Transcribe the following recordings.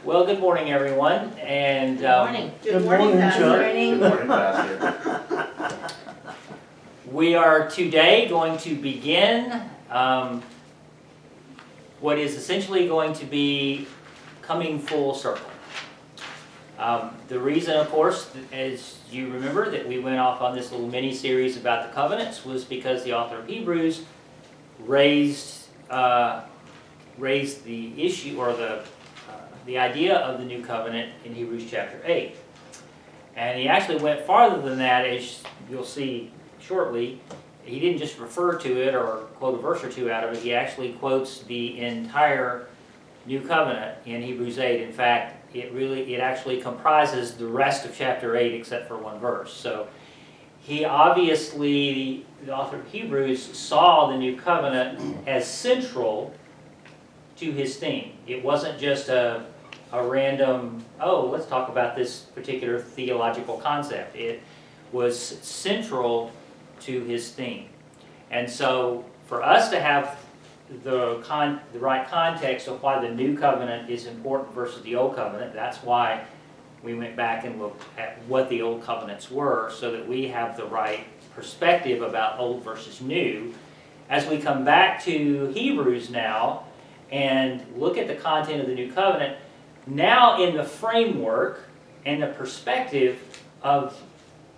Well, good morning, everyone, and Morning. Good morning, Chuck. Morning. Morning, Pastor. we are today going to begin what is essentially going to be coming full circle. The reason, of course, as you remember, that we went off on this little mini-series about the covenants was because the author of Hebrews raised the issue, or the idea of the new covenant in Hebrews chapter 8. And he actually went farther than that, as you'll see shortly. He didn't just refer to it or quote a verse or two out of it. He actually quotes the entire new covenant in Hebrews 8. In fact, it actually comprises the rest of chapter 8 except for one verse. So he obviously, the author of Hebrews, saw the new covenant as central to his theme. It wasn't just a random, let's talk about this particular theological concept. It was central to his theme. And so for us to have the right context of why the new covenant is important versus the old covenant, that's why we went back and looked at what the old covenants were, so that we have the right perspective about old versus new. As we come back to Hebrews now and look at the content of the new covenant, now in the framework and the perspective of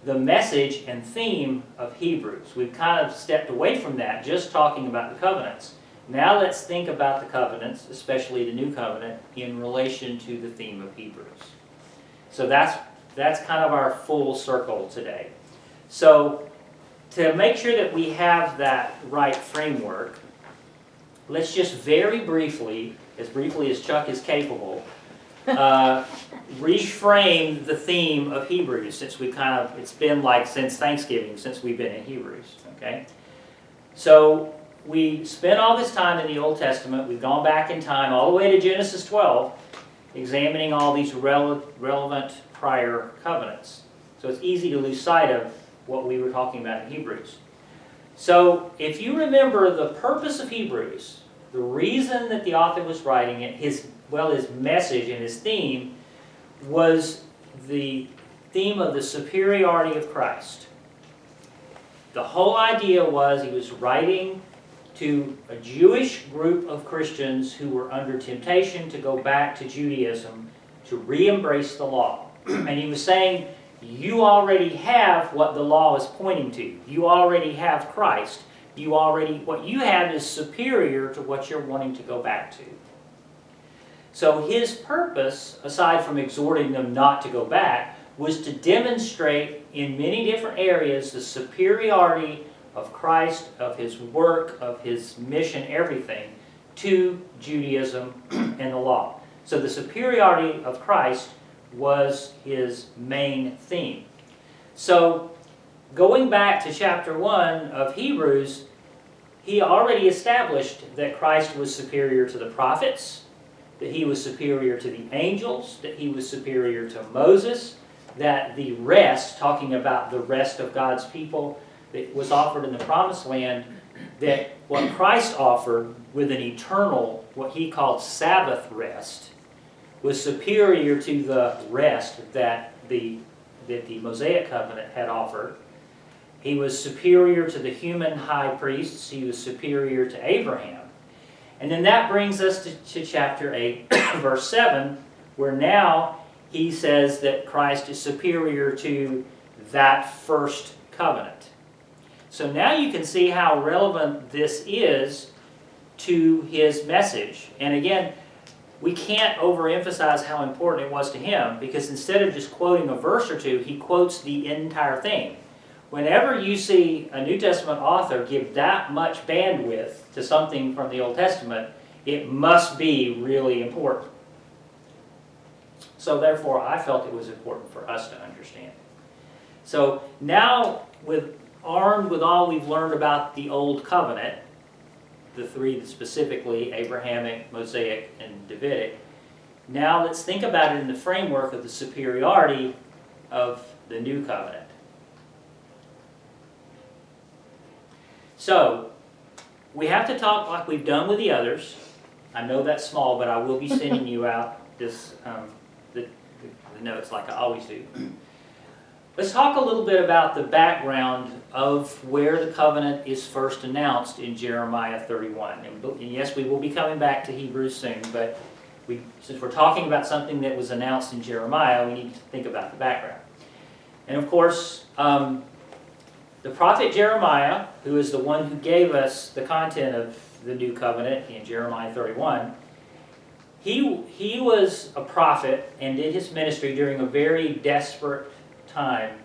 the message and theme of Hebrews. We've kind of stepped away from that, just talking about the covenants. Now let's think about the covenants, especially the new covenant, in relation to the theme of Hebrews. So that's kind of our full circle today. So to make sure that we have that right framework, let's just very briefly as Chuck is capable, reframe the theme of Hebrews, since it's been like since Thanksgiving since we've been in Hebrews, okay? So we spent all this time in the Old Testament. We've gone back in time all the way to Genesis 12, examining all these relevant prior covenants. So it's easy to lose sight of what we were talking about in Hebrews. So if you remember the purpose of Hebrews, the reason that the author was writing it, his message and his theme, was the theme of the superiority of Christ. The whole idea was he was writing to a Jewish group of Christians who were under temptation to go back to Judaism, to re-embrace the law. And he was saying, you already have what the law is pointing to. You already have Christ. What you have is superior to what you're wanting to go back to. So his purpose, aside from exhorting them not to go back, was to demonstrate in many different areas the superiority of Christ, of his work, of his mission, everything, to Judaism and the law. So the superiority of Christ was his main theme. So going back to chapter 1 of Hebrews, he already established that Christ was superior to the prophets, that he was superior to the angels, that he was superior to Moses, that the rest, talking about the rest of God's people that was offered in the promised land, that what Christ offered with an eternal, what he called Sabbath rest, was superior to the rest that the Mosaic covenant had offered. He was superior to the human high priests. He was superior to Abraham. And then that brings us to chapter 8, verse 7, where now he says that Christ is superior to that first covenant. So now you can see how relevant this is to his message. And again, we can't overemphasize how important it was to him, because instead of just quoting a verse or two, he quotes the entire thing. Whenever you see a New Testament author give that much bandwidth to something from the Old Testament, it must be really important. So therefore, I felt it was important for us to understand. So now, armed with all we've learned about the Old Covenant, the three specifically, Abrahamic, Mosaic, and Davidic, now let's think about it in the framework of the superiority of the New Covenant. So, we have to talk like we've done with the others I know that's small, but I will be sending you out this, the notes like I always do. Let's talk a little bit about the background of where the covenant is first announced in Jeremiah 31. And yes, we will be coming back to Hebrews soon, but since we're talking about something that was announced in Jeremiah, we need to think about the background. And of course, the prophet Jeremiah, who is the one who gave us the content of the new covenant in Jeremiah 31, he was a prophet and did his ministry during a very desperate time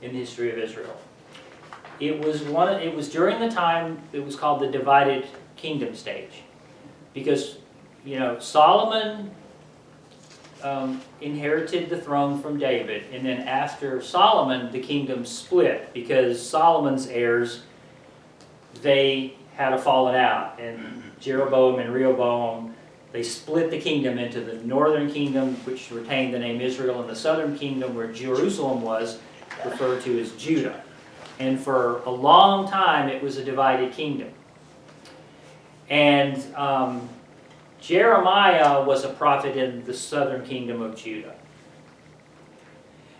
in the history of Israel. It was during the time it was called the divided kingdom stage, because Solomon inherited the throne from David, and then after Solomon the kingdom split because Solomon's heirs, they had a falling out, and Jeroboam and Rehoboam, they split the kingdom into the northern kingdom, which retained the name Israel, and the southern kingdom, where Jerusalem was, referred to as Judah. And for a long time it was a divided kingdom. And Jeremiah was a prophet in the southern kingdom of Judah.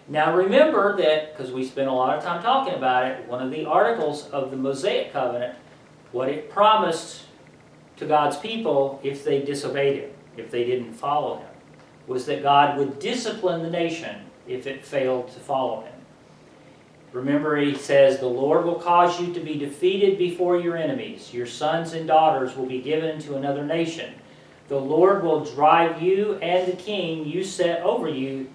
Now remember that, because we spent a lot of time talking about it, one of the articles of the Mosaic covenant, what it promised to God's people if they disobeyed Him, if they didn't follow Him, was that God would discipline the nation if it failed to follow Him. Remember, He says, "The Lord will cause you to be defeated before your enemies. Your sons and daughters will be given to another nation. The Lord will drive you and the king you set over you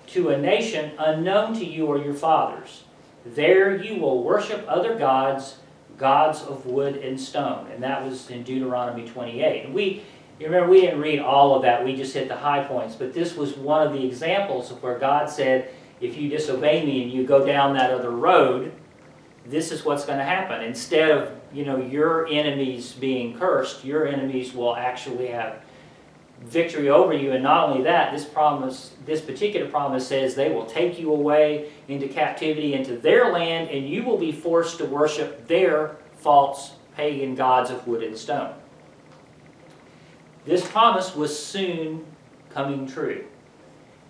to a nation unknown to you or your fathers. There you will worship other gods, gods of wood and stone." And that was in Deuteronomy 28. And you remember, we didn't read all of that, we just hit the high points. But this was one of the examples of where God said, if you disobey me and you go down that other road, this is what's going to happen. Instead of your enemies being cursed, your enemies will actually have victory over you. And not only that, this particular promise says they will take you away into captivity into their land, and you will be forced to worship their false pagan gods of wood and stone. This promise was soon coming true.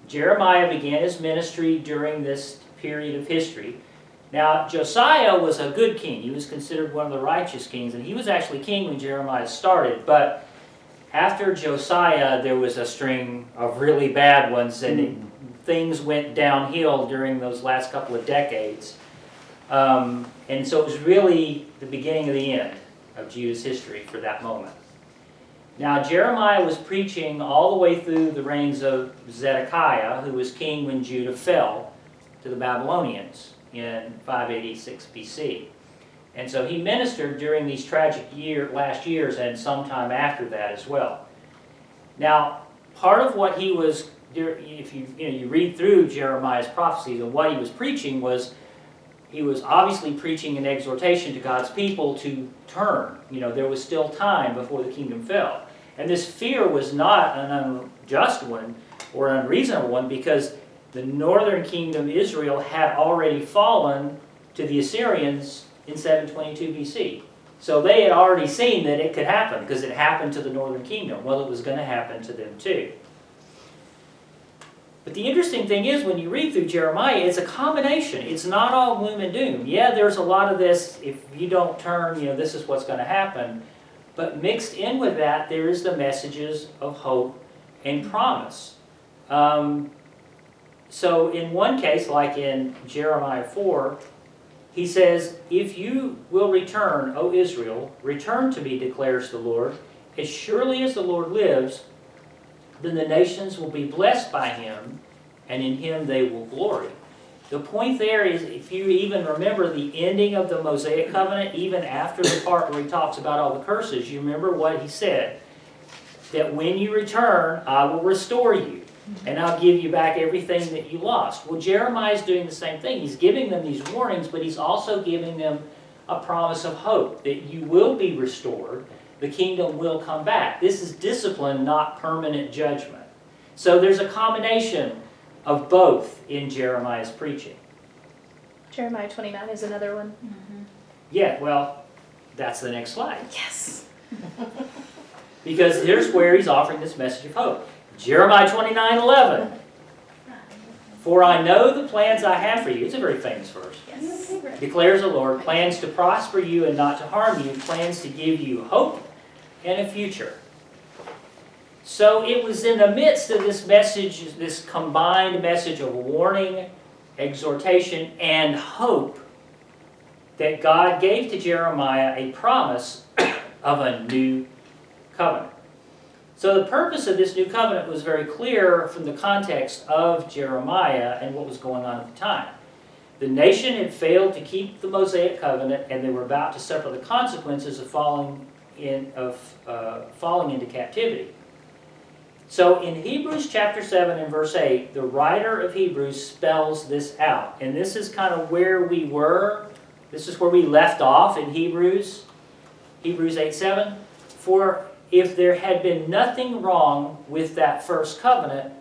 Jeremiah began his ministry during this period of history. Now, Josiah was a good king. He was considered one of the righteous kings, and he was actually king when Jeremiah started. But after Josiah, there was a string of really bad ones, and things went downhill during those last couple of decades. And so it was really the beginning of the end of Judah's history for that moment. Now, Jeremiah was preaching all the way through the reigns of Zedekiah, who was king when Judah fell to the Babylonians in 586 BC. And so he ministered during these tragic last years and sometime after that as well. Now, part of what he was, if you read through Jeremiah's prophecies, and what he was preaching was, he was obviously preaching an exhortation to God's people to turn. There was still time before the kingdom fell. And this fear was not an unjust one or an unreasonable one, because the northern kingdom, Israel, had already fallen to the Assyrians in 722 BC. So they had already seen that it could happen, because it happened to the northern kingdom. Well, it was going to happen to them too. But the interesting thing is, when you read through Jeremiah, it's a combination. It's not all gloom and doom. Yeah, there's a lot of this, if you don't turn, this is what's going to happen. But mixed in with that, there is the messages of hope and promise. So in one case, like in Jeremiah 4, he says, "If you will return, O Israel, return to me, declares the Lord. As surely as the Lord lives, then the nations will be blessed by him, and in him they will glory." The point there is, if you even remember the ending of the Mosaic covenant, even after the part where he talks about all the curses, you remember what he said, that when you return, I will restore you, and I'll give you back everything that you lost. Well, Jeremiah is doing the same thing. He's giving them these warnings, but he's also giving them a promise of hope, that you will be restored, the kingdom will come back. This is discipline, not permanent judgment. So there's a combination of both in Jeremiah's preaching. Jeremiah 29 is another one. Yeah, well, that's the next slide. Yes. Because here's where he's offering this message of hope. Jeremiah 29:11. For I know the plans I have for you. It's a very famous verse. Yes. Declares the Lord, plans to prosper you and not to harm you, plans to give you hope and a future. So it was in the midst of this message, this combined message of warning, exhortation, and hope, that God gave to Jeremiah a promise of a new covenant. So the purpose of this new covenant was very clear from the context of Jeremiah and what was going on at the time. The nation had failed to keep the Mosaic covenant, and they were about to suffer the consequences of falling into captivity. So in Hebrews chapter 7 and verse 8, the writer of Hebrews spells this out. And this is kind of where we were. This is where we left off in Hebrews 8:7. For if there had been nothing wrong with that first covenant,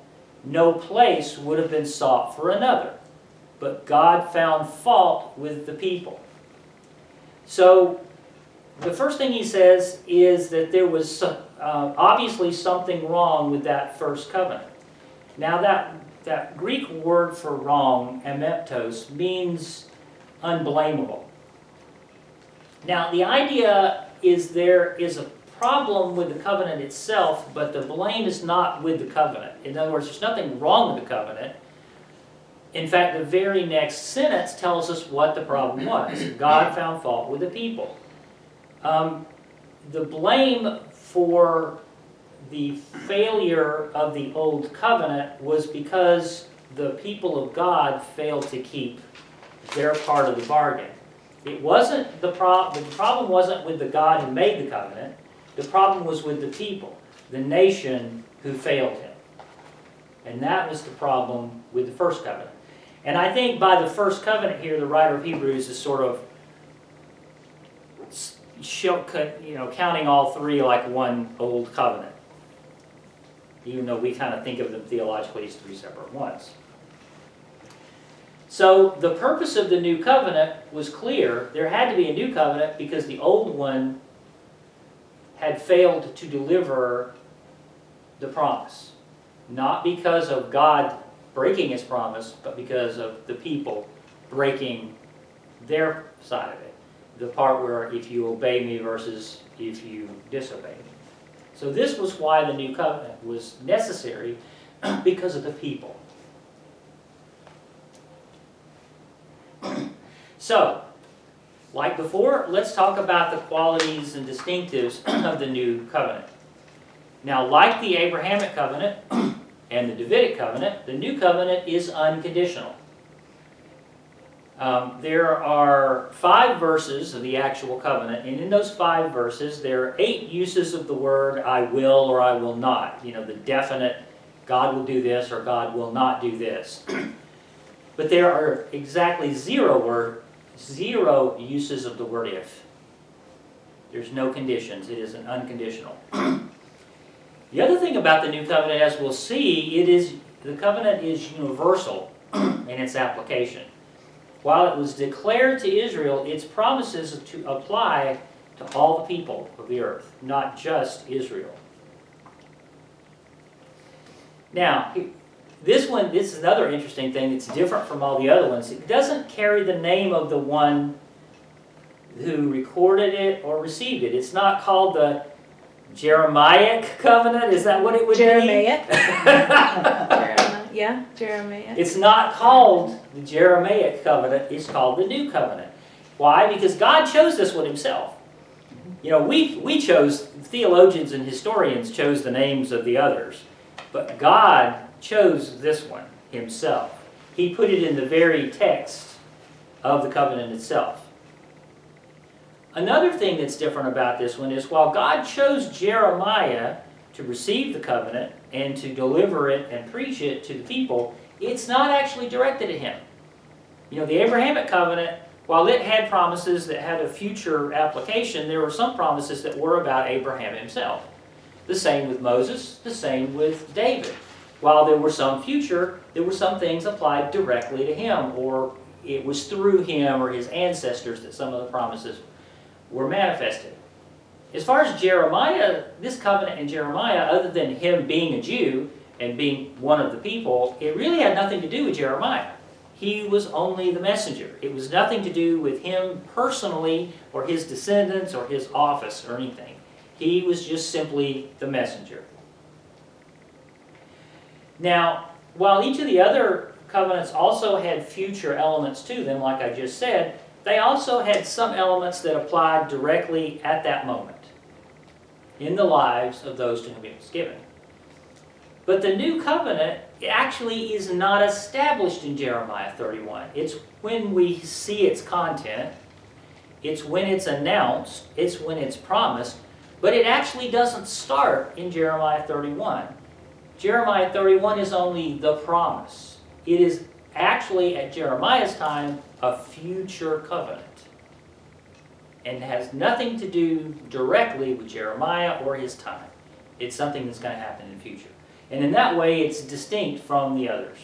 no place would have been sought for another. But God found fault with the people. So the first thing he says is that there was obviously something wrong with that first covenant. Now that Greek word for wrong, ameptos, means unblameable. Now the idea is there is a problem with the covenant itself, but the blame is not with the covenant. In other words, there's nothing wrong with the covenant. In fact, the very next sentence tells us what the problem was. God found fault with the people. The blame for the failure of the old covenant was because the people of God failed to keep their part of the bargain. It wasn't the problem wasn't with the God who made the covenant. The problem was with the people, the nation who failed him. And that was the problem with the first covenant. And I think by the first covenant here, the writer of Hebrews is sort of counting all three like one old covenant, even though we kind of think of them theologically as three separate ones. So the purpose of the new covenant was clear. There had to be a new covenant because the old one had failed to deliver the promise. Not because of God breaking his promise, but because of the people breaking their side of it. The part where if you obey me versus if you disobey me. So this was why the new covenant was necessary, because of the people. So, like before, let's talk about the qualities and distinctives of the new covenant. Now, like the Abrahamic covenant and the Davidic covenant, the new covenant is unconditional. There are 5 verses of the actual covenant, and in those 5 verses, there are 8 uses of the word I will or I will not. You know, the definite, God will do this or God will not do this. But there are exactly 0 uses of the word if. There's no conditions. It is an unconditional. The other thing about the new covenant, as we'll see, the covenant is universal in its application. While it was declared to Israel, its promises to apply to all the people of the earth, not just Israel. Now, this is another interesting thing that's different from all the other ones. It doesn't carry the name of the one who recorded it or received it. It's not called the Jeremiah covenant. Is that what it would be? Jeremiah. Jeremiah. It's not called the Jeremiah covenant. It's called the new covenant. Why? Because God chose this one himself. You know, we chose, theologians and historians chose the names of the others. But God chose this one himself. He put it in the very text of the covenant itself. Another thing that's different about this one is while God chose Jeremiah to receive the covenant and to deliver it and preach it to the people, it's not actually directed at him. You know, the Abrahamic covenant, while it had promises that had a future application, there were some promises that were about Abraham himself. The same with Moses, the same with David. While there were some future, there were some things applied directly to him, or it was through him or his ancestors that some of the promises were manifested. As far as Jeremiah, this covenant in Jeremiah, other than him being a Jew and being one of the people, it really had nothing to do with Jeremiah. He was only the messenger. It was nothing to do with him personally or his descendants or his office or anything. He was just simply the messenger. Now, while each of the other covenants also had future elements to them, like I just said, they also had some elements that applied directly at that moment in the lives of those to whom it was given. But the new covenant actually is not established in Jeremiah 31. It's when we see its content, it's when it's announced, it's when it's promised, but it actually doesn't start in Jeremiah 31. Jeremiah 31 is only the promise. It is actually, at Jeremiah's time, a future covenant, and has nothing to do directly with Jeremiah or his time. It's something that's going to happen in the future. And in that way, it's distinct from the others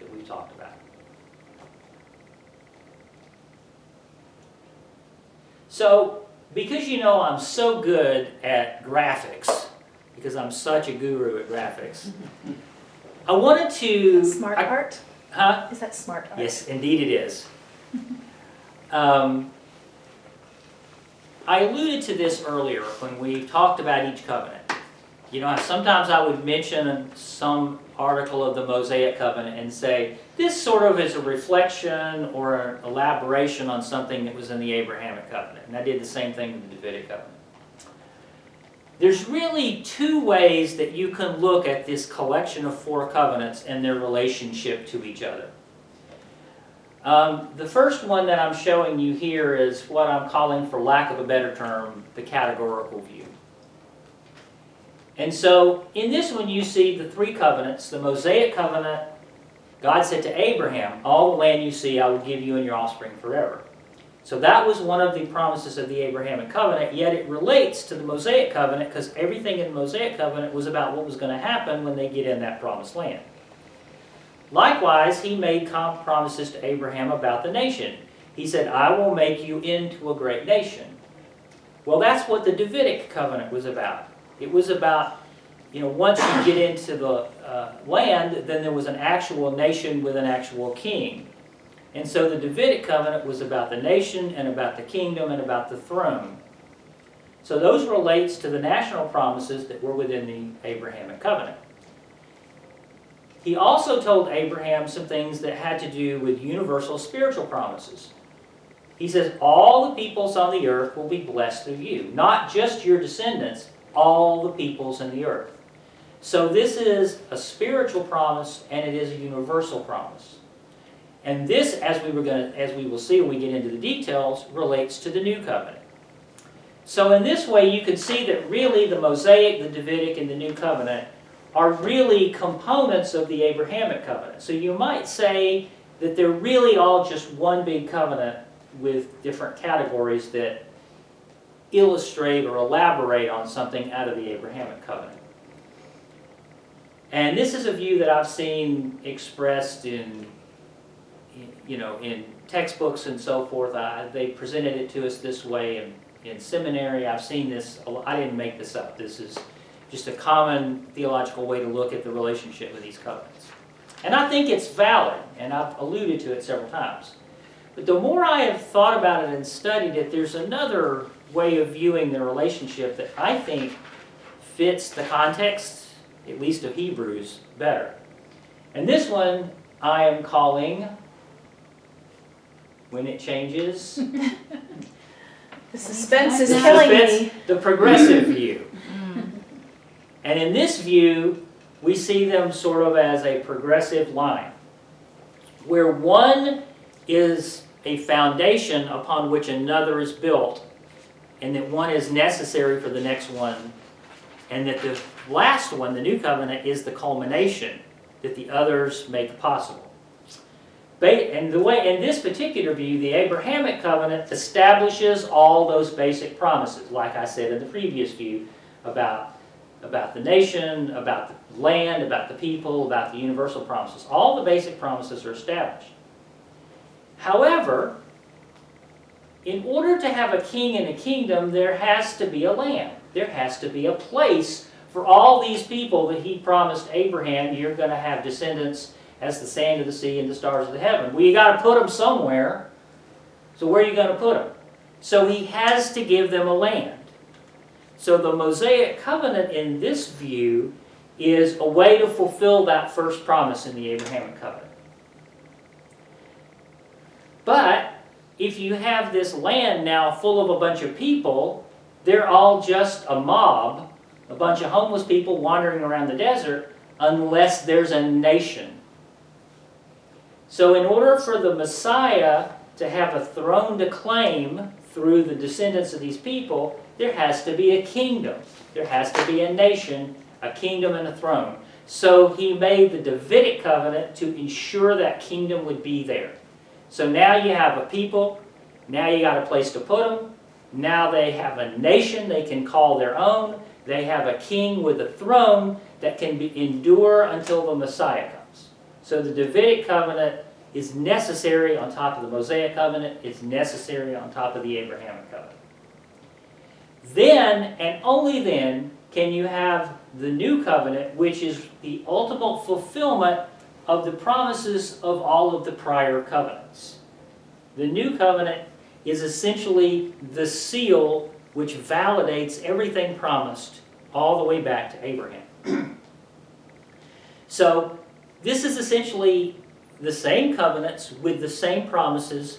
that we've talked about. So, because you know I'm so good at graphics, because I'm such a guru at graphics, I wanted to... Smart art? Huh? Is that smart art? Yes, indeed it is. I alluded to this earlier when we talked about each covenant. You know, sometimes I would mention some article of the Mosaic covenant and say, this sort of is a reflection or an elaboration on something that was in the Abrahamic covenant. And I did the same thing with the Davidic covenant. There's really two ways that you can look at this collection of 4 covenants and their relationship to each other. The first one that I'm showing you here is what I'm calling, for lack of a better term, the categorical view. And so, in this one you see the 3 covenants. The Mosaic covenant, God said to Abraham, all the land you see I will give you and your offspring forever. So that was one of the promises of the Abrahamic covenant, yet it relates to the Mosaic covenant because everything in the Mosaic covenant was about what was going to happen when they get in that promised land. Likewise, he made promises to Abraham about the nation. He said, I will make you into a great nation. Well, that's what the Davidic covenant was about. It was about, you know, once you get into the land, then there was an actual nation with an actual king. And so the Davidic covenant was about the nation and about the kingdom and about the throne. So those relates to the national promises that were within the Abrahamic covenant. He also told Abraham some things that had to do with universal spiritual promises. He says, all the peoples on the earth will be blessed through you. Not just your descendants, all the peoples in the earth. So this is a spiritual promise and it is a universal promise. And this, as we will see when we get into the details, relates to the new covenant. So in this way you can see that really the Mosaic, the Davidic, and the new covenant are really components of the Abrahamic covenant. So you might say that they're really all just one big covenant with different categories that illustrate or elaborate on something out of the Abrahamic covenant. And this is a view that I've seen expressed in textbooks and so forth. They presented it to us this way in seminary. I've seen this. I didn't make this up. This is just a common theological way to look at the relationship with these covenants. And I think it's valid, and I've alluded to it several times. But the more I have thought about it and studied it, there's another way of viewing the relationship that I think fits the context, at least of Hebrews, better. And this one I am calling, when it changes, The suspense is killing me. the progressive view. And in this view, we see them sort of as a progressive line, where one is a foundation upon which another is built, and that one is necessary for the next one, and that the last one, the new covenant, is the culmination that the others make possible. And the way, in this particular view, the Abrahamic covenant establishes all those basic promises, like I said in the previous view, about the nation, about the land, about the people, about the universal promises. All the basic promises are established. However, in order to have a king in a kingdom, there has to be a land. There has to be a place for all these people that he promised Abraham, you're going to have descendants as the sand of the sea and the stars of the heaven. Well, you got to put them somewhere. So where are you going to put them? So he has to give them a land. So the Mosaic covenant in this view is a way to fulfill that first promise in the Abrahamic covenant. But if you have this land now full of a bunch of people, they're all just a mob, a bunch of homeless people wandering around the desert, unless there's a nation. So in order for the Messiah to have a throne to claim through the descendants of these people, there has to be a kingdom. There has to be a nation, a kingdom and a throne. So he made the Davidic covenant to ensure that kingdom would be there. So now you have a people, now you got a place to put them, now they have a nation they can call their own, they have a king with a throne that can endure until the Messiah comes. So the Davidic covenant is necessary on top of the Mosaic covenant, it's necessary on top of the Abrahamic covenant. Then, and only then, can you have the new covenant, which is the ultimate fulfillment of the promises of all of the prior covenants. The new covenant is essentially the seal which validates everything promised all the way back to Abraham. So this is essentially the same covenants with the same promises,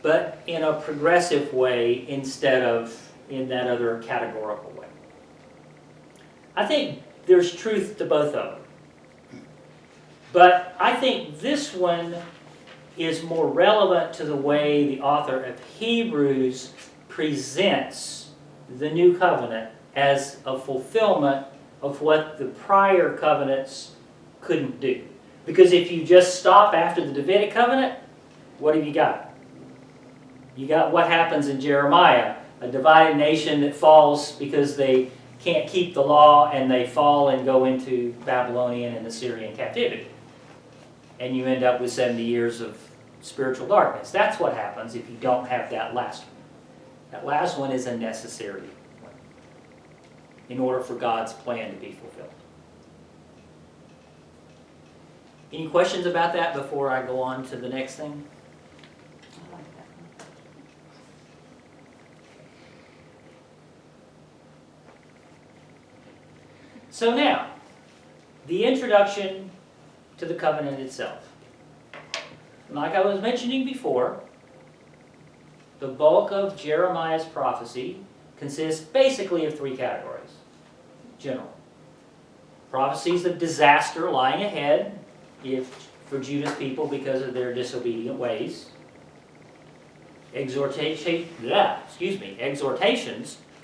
but in a progressive way instead of in that other categorical way. I think there's truth to both of them. But I think this one is more relevant to the way the author of Hebrews presents the new covenant as a fulfillment of what the prior covenants couldn't do. Because if you just stop after the Davidic covenant, what have you got? You got what happens in Jeremiah, a divided nation that falls because they can't keep the law and they fall and go into Babylonian and Assyrian captivity. And you end up with 70 years of spiritual darkness. That's what happens if you don't have that last one. That last one is a necessary one in order for God's plan to be fulfilled. Any questions about that before I go on to the next thing? I like that one. So now, the introduction to the covenant itself. Like I was mentioning before, the bulk of Jeremiah's prophecy consists basically of three categories. General. Prophecies of disaster lying ahead for Judah's people because of their disobedient ways. Exhortations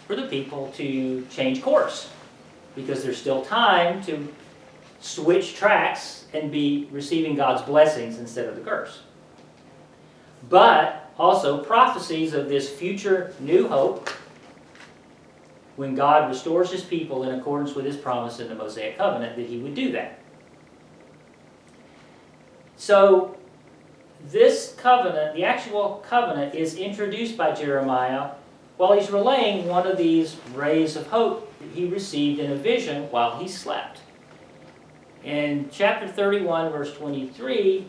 for the people to change course because there's still time to switch tracks and be receiving God's blessings instead of the curse. But also prophecies of this future new hope when God restores his people in accordance with his promise in the Mosaic covenant that he would do that. So this covenant, the actual covenant, is introduced by Jeremiah while he's relaying one of these rays of hope that he received in a vision while he slept. In chapter 31, verse 23,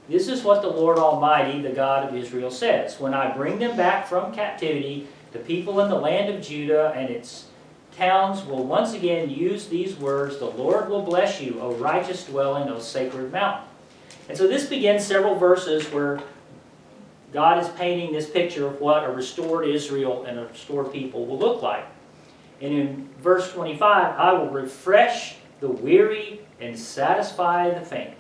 this is what the Lord Almighty, the God of Israel, says. When I bring them back from captivity, the people in the land of Judah and its towns will once again use these words, the Lord will bless you, O righteous dwelling, O sacred mountain. And so this begins several verses where God is painting this picture of what a restored Israel and a restored people will look like. And in verse 25, I will refresh the weary and satisfy the faint.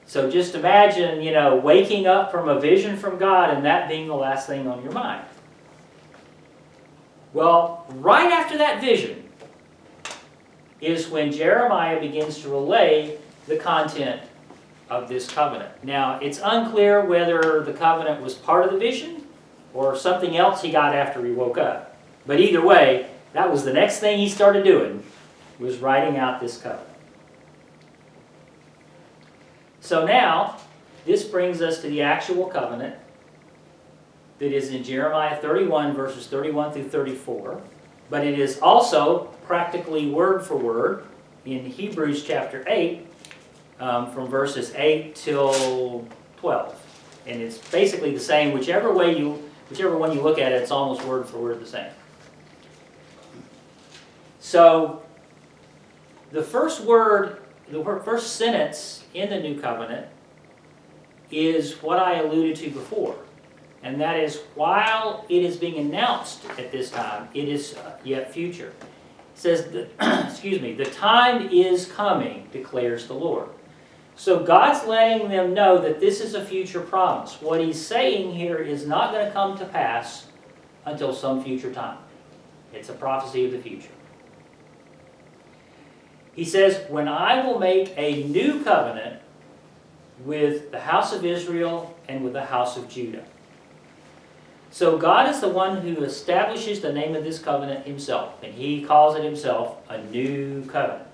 So just imagine, waking up from a vision from God and that being the last thing on your mind. Well, right after that vision is when Jeremiah begins to relay the content of this covenant. Now, it's unclear whether the covenant was part of the vision or something else he got after he woke up. But either way, that was the next thing he started doing, was writing out this covenant. So now, this brings us to the actual covenant. that is in Jeremiah 31, verses 31 through 34, but it is also practically word for word in Hebrews chapter 8, from verses 8 till 12. And it's basically the same, whichever one you look at it, it's almost word for word the same. So, the first word, the first sentence in the New Covenant is what I alluded to before. And that is, while it is being announced at this time, it is yet future. It says, the time is coming, declares the Lord. So God's letting them know that this is a future promise. What he's saying here is not going to come to pass until some future time. It's a prophecy of the future. He says, when I will make a new covenant with the house of Israel and with the house of Judah. So God is the one who establishes the name of this covenant himself, and he calls it himself a new covenant.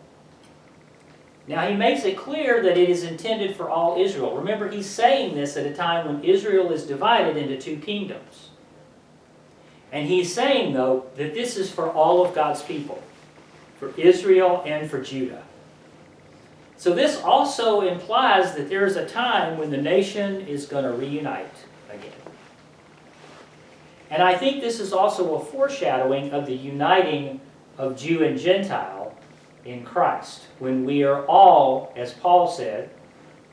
Now he makes it clear that it is intended for all Israel. Remember, he's saying this at a time when Israel is divided into two kingdoms. And he's saying, though, that this is for all of God's people, for Israel and for Judah. So this also implies that there is a time when the nation is going to reunite again. And I think this is also a foreshadowing of the uniting of Jew and Gentile in Christ, when we are all, as Paul said,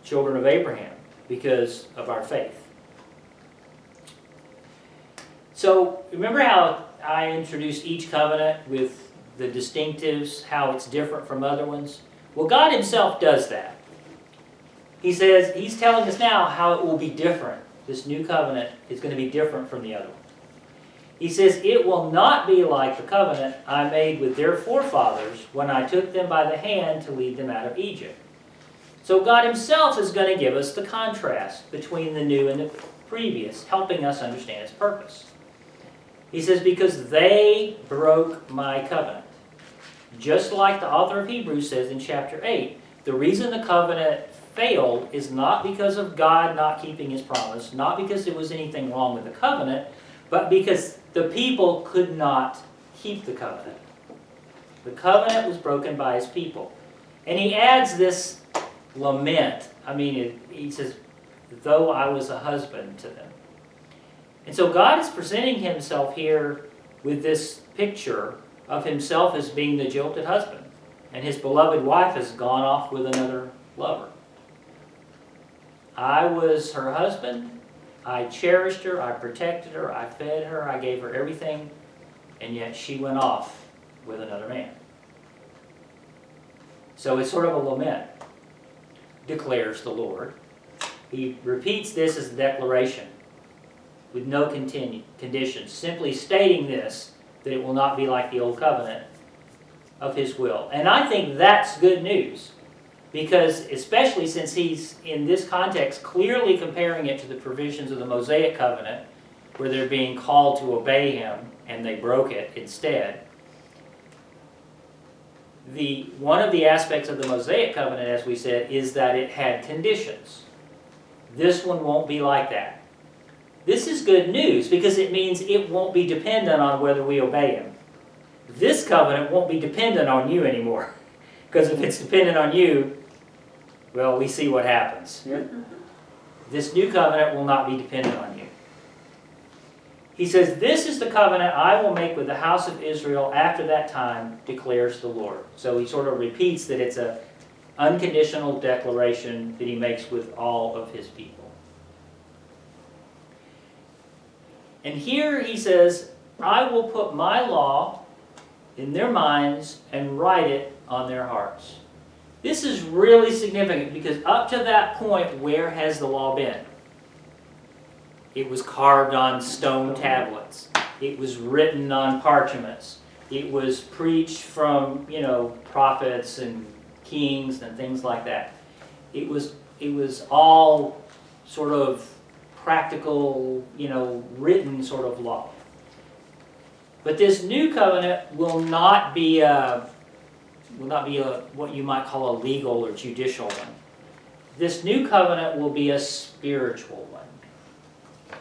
children of Abraham because of our faith. So remember how I introduced each covenant with the distinctives, how it's different from other ones? Well, God himself does that. He says, he's telling us now how it will be different. This new covenant is going to be different from the other one. He says, it will not be like the covenant I made with their forefathers when I took them by the hand to lead them out of Egypt. So God himself is going to give us the contrast between the new and the previous, helping us understand its purpose. He says, because they broke my covenant. Just like the author of Hebrews says in chapter 8, the reason the covenant failed is not because of God not keeping his promise, not because there was anything wrong with the covenant, but because the people could not keep the covenant. The covenant was broken by his people. And he adds this lament. I mean, he says, though I was a husband to them. And so God is presenting himself here with this picture of himself as being the jilted husband. And his beloved wife has gone off with another lover. I was her husband. I cherished her, I protected her, I fed her, I gave her everything, and yet she went off with another man. So it's sort of a lament, declares the Lord. He repeats this as a declaration with no conditions, simply stating this, that it will not be like the old covenant of his will. And I think that's good news. Because especially since he's, in this context, clearly comparing it to the provisions of the Mosaic covenant, where they're being called to obey him, and they broke it instead. One of the aspects of the Mosaic covenant, as we said, is that it had conditions. This one won't be like that. This is good news, because it means it won't be dependent on whether we obey him. This covenant won't be dependent on you anymore. Because if it's dependent on you, well, we see what happens. Yeah. This new covenant will not be dependent on you. He says, this is the covenant I will make with the house of Israel after that time, declares the Lord. So he sort of repeats that it's an unconditional declaration that he makes with all of his people. And here he says, I will put my law in their minds and write it on their hearts. This is really significant because up to that point, where has the law been? It was carved on stone tablets. It was written on parchments. It was preached from, prophets and kings and things like that. It was all sort of practical, written sort of law. But this new covenant will not be what you might call a legal or judicial one. This new covenant will be a spiritual one.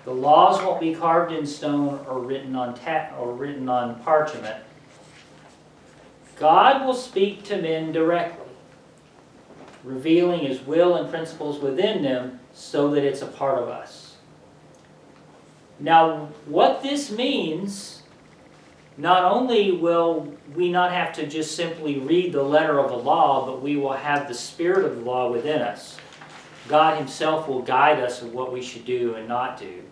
The laws won't be carved in stone or written on parchment. God will speak to men directly, revealing His will and principles within them so that it's a part of us. Now, what this means, not only will we not have to just simply read the letter of the law, but we will have the spirit of the law within us. God Himself will guide us in what we should do and not do.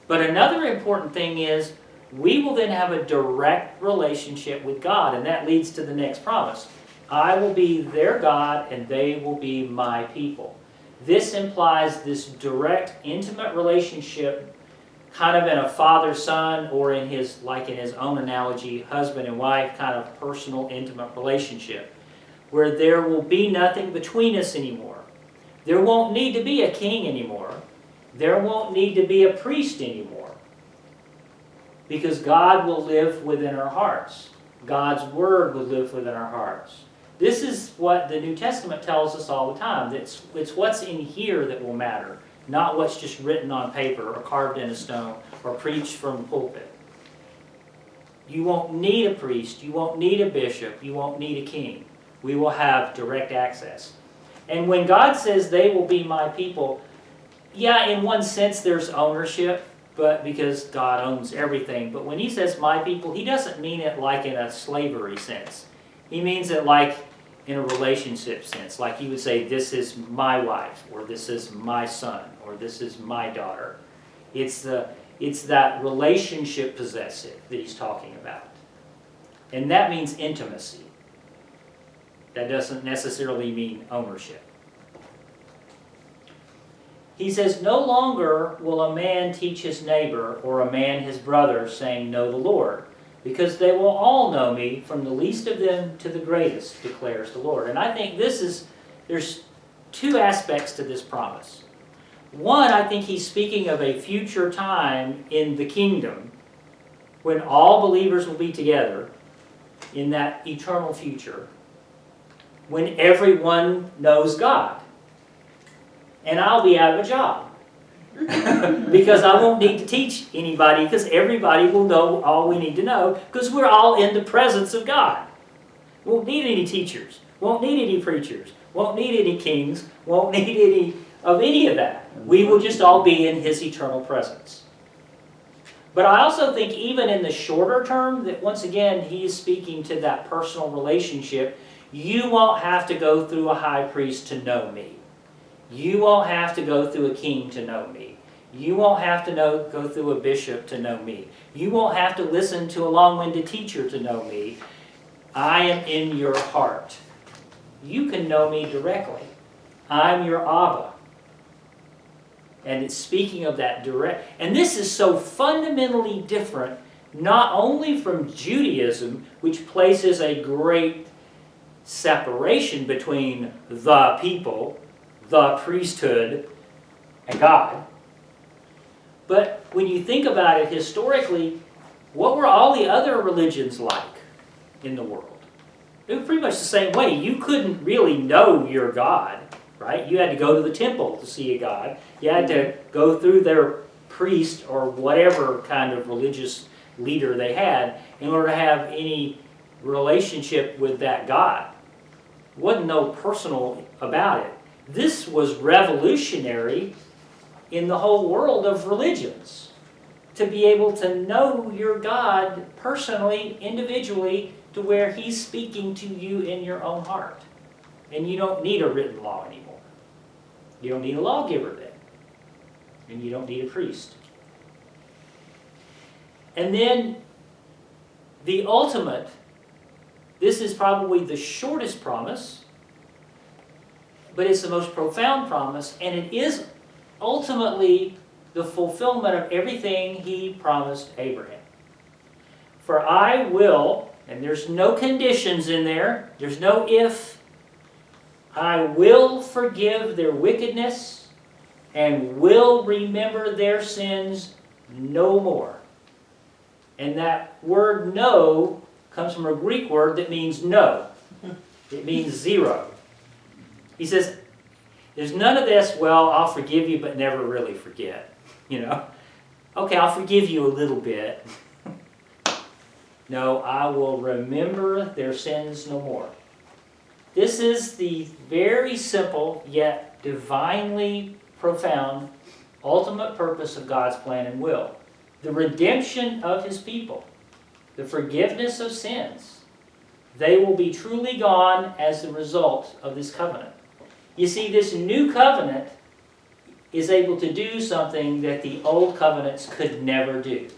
But another important thing is we will then have a direct relationship with God, and that leads to the next promise. I will be their God, and they will be my people. This implies this direct, intimate relationship, kind of in a father-son, or in his own analogy, husband and wife, kind of personal, intimate relationship, where there will be nothing between us anymore. There won't need to be a king anymore. There won't need to be a priest anymore. Because God will live within our hearts. God's Word will live within our hearts. This is what the New Testament tells us all the time. It's what's in here that will matter, not what's just written on paper or carved in a stone or preached from the pulpit. You won't need a priest. You won't need a bishop. You won't need a king. We will have direct access. And when God says they will be my people, yeah, in one sense there's ownership, but because God owns everything. But when He says my people, He doesn't mean it like in a slavery sense. He means it like in a relationship sense. Like He would say, this is my wife, or this is my son, or this is my daughter. It's that relationship possessive that He's talking about. And that means intimacy. That doesn't necessarily mean ownership. He says, no longer will a man teach his neighbor or a man his brother, saying, know the Lord, because they will all know me, from the least of them to the greatest, declares the Lord. And I think there's two aspects to this promise. One, I think He's speaking of a future time in the kingdom when all believers will be together in that eternal future, when everyone knows God. And I'll be out of a job. Because I won't need to teach anybody, because everybody will know all we need to know, because we're all in the presence of God. Won't need any teachers. Won't need any preachers. Won't need any kings. Won't need any of that. We will just all be in His eternal presence. But I also think even in the shorter term, that once again He is speaking to that personal relationship. You won't have to go through a high priest to know me. You won't have to go through a king to know me. You won't have to go through a bishop to know me. You won't have to listen to a long-winded teacher to know me. I am in your heart. You can know me directly. I'm your Abba. And it's speaking of that direct. And this is so fundamentally different, not only from Judaism, which places a great separation between the people, the priesthood, and God. But when you think about it historically, what were all the other religions like in the world? They were pretty much the same way. You couldn't really know your God, right? You had to go to the temple to see a God. You had to go through their priest or whatever kind of religious leader they had in order to have any relationship with that God. Wasn't no personal about it. This was revolutionary in the whole world of religions. To be able to know your God personally, individually, to where He's speaking to you in your own heart. And you don't need a written law anymore. You don't need a lawgiver then. And you don't need a priest. And then the ultimate, this is probably the shortest promise, but it's the most profound promise, and it is ultimately the fulfillment of everything He promised Abraham. For I will, and there's no conditions in there, there's no if, I will forgive their wickedness and will remember their sins no more. And that word no comes from a Greek word that means no. It means zero. He says, there's none of this, well, I'll forgive you but never really forget. You know, Okay, I'll forgive you a little bit. No, I will remember their sins no more. This is the very simple yet divinely profound ultimate purpose of God's plan and will. The redemption of His people, the forgiveness of sins. They will be truly gone as the result of this covenant. You see, this new covenant is able to do something that the old covenants could never do.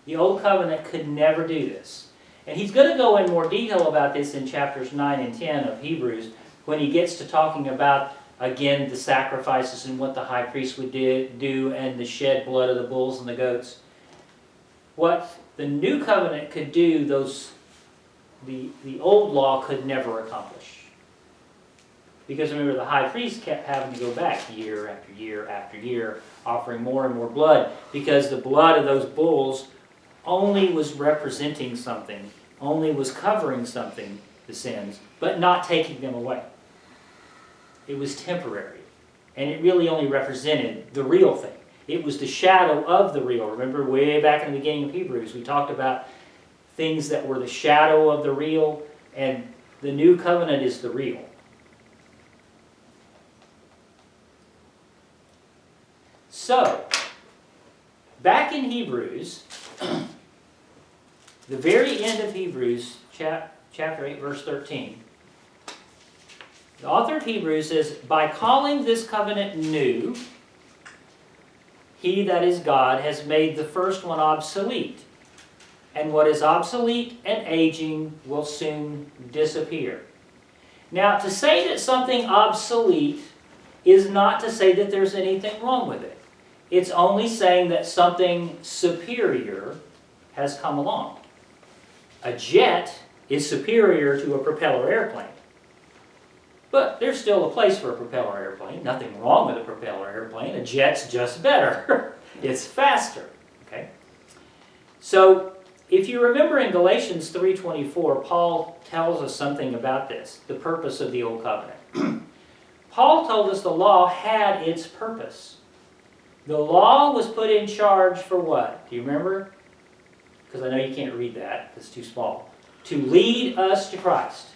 The old covenant could never do this. And he's going to go in more detail about this in chapters 9 and 10 of Hebrews when he gets to talking about, again, the sacrifices and what the high priest would do and the shed blood of the bulls and the goats. What the new covenant could do, the old law could never accomplish. Because remember, the high priest kept having to go back year after year after year, offering more and more blood, because the blood of those bulls only was representing something, only was covering something, the sins, but not taking them away. It was temporary, and it really only represented the real thing. It was the shadow of the real. Remember, way back in the beginning of Hebrews, we talked about things that were the shadow of the real, and the new covenant is the real. So, back in Hebrews, the very end of Hebrews, chapter 8, verse 13, the author of Hebrews says, by calling this covenant new, He, that is God, has made the first one obsolete. And what is obsolete and aging will soon disappear. Now, to say that something obsolete is not to say that there's anything wrong with it. It's only saying that something superior has come along. A jet is superior to a propeller airplane. But there's still a place for a propeller airplane. Nothing wrong with a propeller airplane. A jet's just better. It's faster. Okay? So, if you remember in Galatians 3:24, Paul tells us something about this, the purpose of the Old Covenant. Paul told us the law had its purpose. The law was put in charge for what? Do you remember? Because I know you can't read that, it's too small. To lead us to Christ.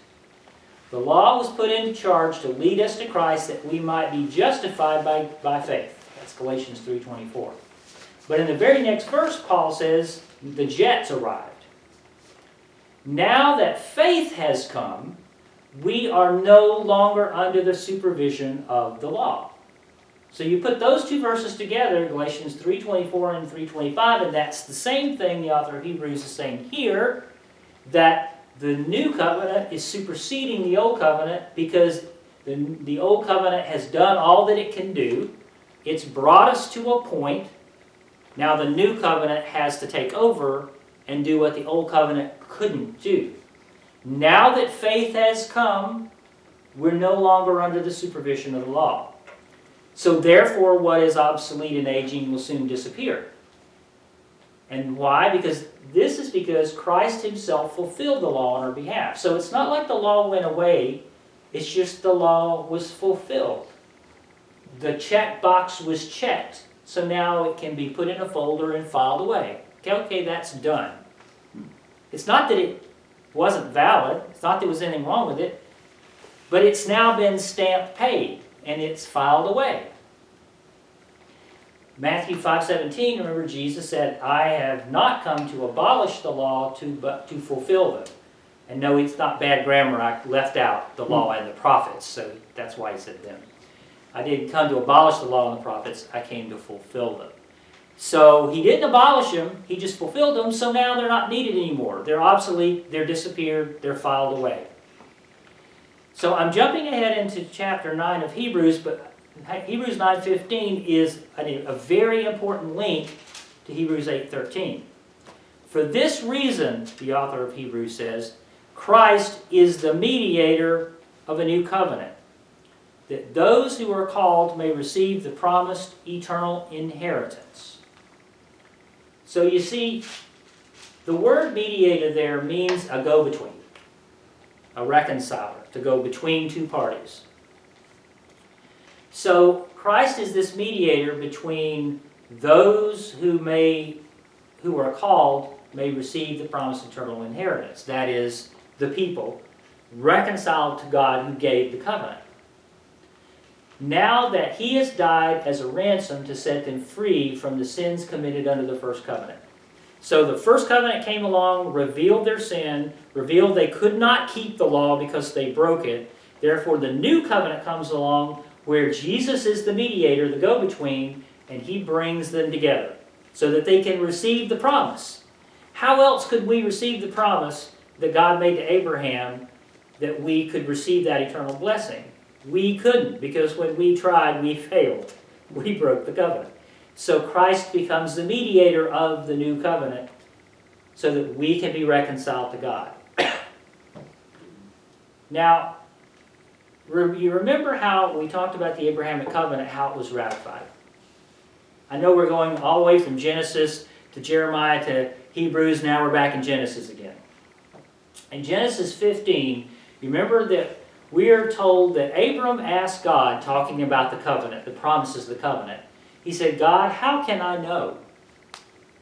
The law was put into charge to lead us to Christ that we might be justified by faith. That's Galatians 3:24. But in the very next verse, Paul says, the jets arrived. Now that faith has come, we are no longer under the supervision of the law. So you put those two verses together, Galatians 3:24 and 3:25, and that's the same thing the author of Hebrews is saying here, that the new covenant is superseding the old covenant because the old covenant has done all that it can do. It's brought us to a point. Now the new covenant has to take over and do what the old covenant couldn't do. Now that faith has come, we're no longer under the supervision of the law. So therefore, what is obsolete and aging will soon disappear. And why? Because Christ Himself fulfilled the law on our behalf. So it's not like the law went away, it's just the law was fulfilled. The check box was checked, so now it can be put in a folder and filed away. Okay, that's done. It's not that it wasn't valid, it's not that there was anything wrong with it, but it's now been stamped paid, and it's filed away. Matthew 5:17, remember Jesus said, I have not come to abolish the law but to fulfill them. And no, it's not bad grammar, I left out the law and the prophets, so that's why he said them. I didn't come to abolish the law and the prophets, I came to fulfill them. So he didn't abolish them, he just fulfilled them, so now they're not needed anymore. They're obsolete, they're disappeared, they're filed away. So I'm jumping ahead into chapter 9 of Hebrews, but Hebrews 9:15 is a very important link to Hebrews 8:13. For this reason, the author of Hebrews says, Christ is the mediator of a new covenant, that those who are called may receive the promised eternal inheritance. So you see, the word mediator there means a go-between, a reconciler, to go between two parties. So Christ is this mediator between those who are called may receive the promised eternal inheritance. That is, the people reconciled to God who gave the covenant. Now that he has died as a ransom to set them free from the sins committed under the first covenant. So the first covenant came along, revealed their sin, revealed they could not keep the law because they broke it. Therefore, the new covenant comes along where Jesus is the mediator, the go-between, and he brings them together so that they can receive the promise. How else could we receive the promise that God made to Abraham that we could receive that eternal blessing? We couldn't, because when we tried, we failed. We broke the covenant. So Christ becomes the mediator of the new covenant so that we can be reconciled to God. Now, you remember how we talked about the Abrahamic covenant, how it was ratified. I know we're going all the way from Genesis to Jeremiah to Hebrews, now we're back in Genesis again. In Genesis 15, you remember that we are told that Abram asked God, talking about the covenant, the promises of the covenant. He said, God, how can I know?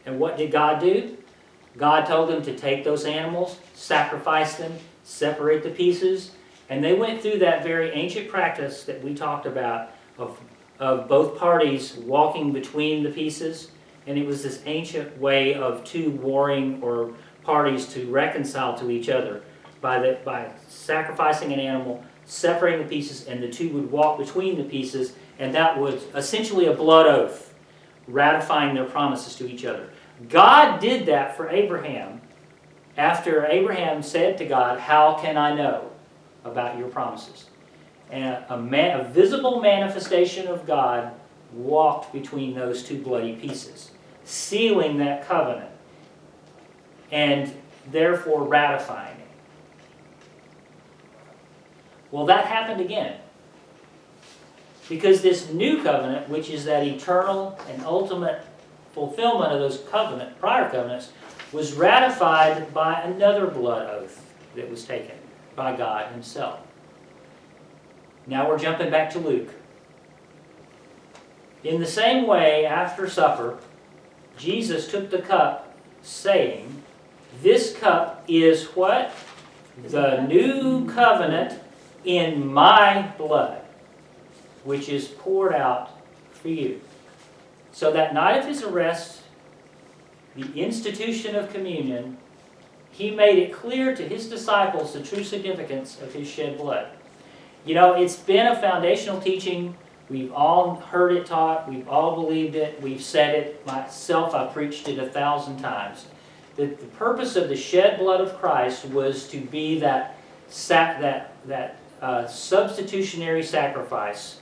And what did God do? God told him to take those animals, sacrifice them, separate the pieces, and they went through that very ancient practice that we talked about of both parties walking between the pieces. And it was this ancient way of two warring or parties to reconcile to each other by sacrificing an animal, separating the pieces, and the two would walk between the pieces, and that was essentially a blood oath, ratifying their promises to each other. God did that for Abraham after Abraham said to God, how can I know about your promises? And a visible manifestation of God walked between those two bloody pieces, sealing that covenant and therefore ratifying it. Well, that happened again. Because this new covenant, which is that eternal and ultimate fulfillment of those prior covenants, was ratified by another blood oath that was taken by God himself. Now we're jumping back to Luke. In the same way, after supper, Jesus took the cup, saying, this cup is what? The new covenant in my blood, which is poured out for you. So that night of his arrest, the institution of communion, he made it clear to his disciples the true significance of his shed blood. You know, it's been a foundational teaching. We've all heard it taught. We've all believed it. We've said it. Myself, I've preached it 1,000 times. That the purpose of the shed blood of Christ was to be that substitutionary sacrifice,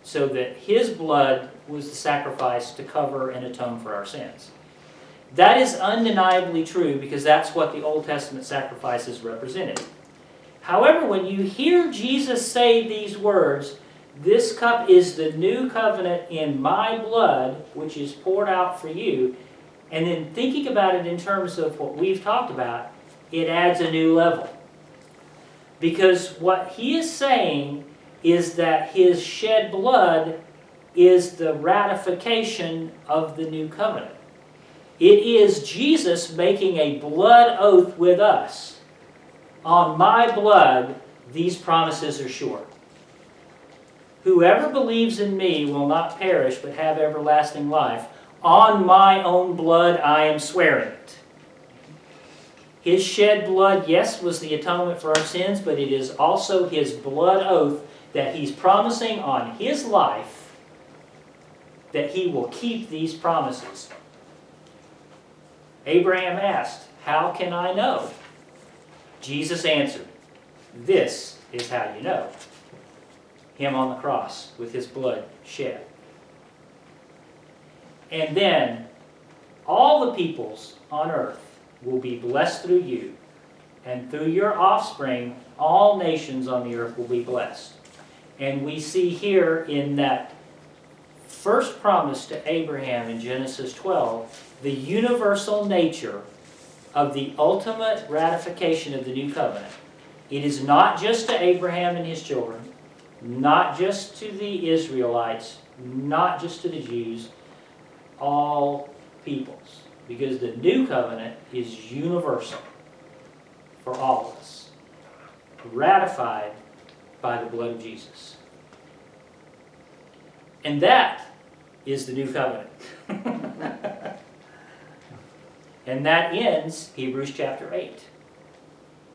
so that his blood was the sacrifice to cover and atone for our sins. That is undeniably true because that's what the Old Testament sacrifices represented. However, when you hear Jesus say these words, this cup is the new covenant in my blood, which is poured out for you, and then thinking about it in terms of what we've talked about, it adds a new level. Because what he is saying is that his shed blood is the ratification of the new covenant. It is Jesus making a blood oath with us. On my blood, these promises are sure. Whoever believes in me will not perish but have everlasting life. On my own blood I am swearing it. His shed blood, yes, was the atonement for our sins, but it is also his blood oath that he's promising on his life that he will keep these promises. Abraham asked, how can I know? Jesus answered, this is how you know. Him on the cross with his blood shed. And then all the peoples on earth will be blessed through you, and through your offspring, all nations on the earth will be blessed. And we see here in that first promise to Abraham in Genesis 12, the universal nature of the ultimate ratification of the new covenant. It is not just to Abraham and his children, not just to the Israelites, not just to the Jews, all peoples, because the new covenant is universal for all of us, ratified by the blood of Jesus. And that is the new covenant. And that ends Hebrews chapter 8.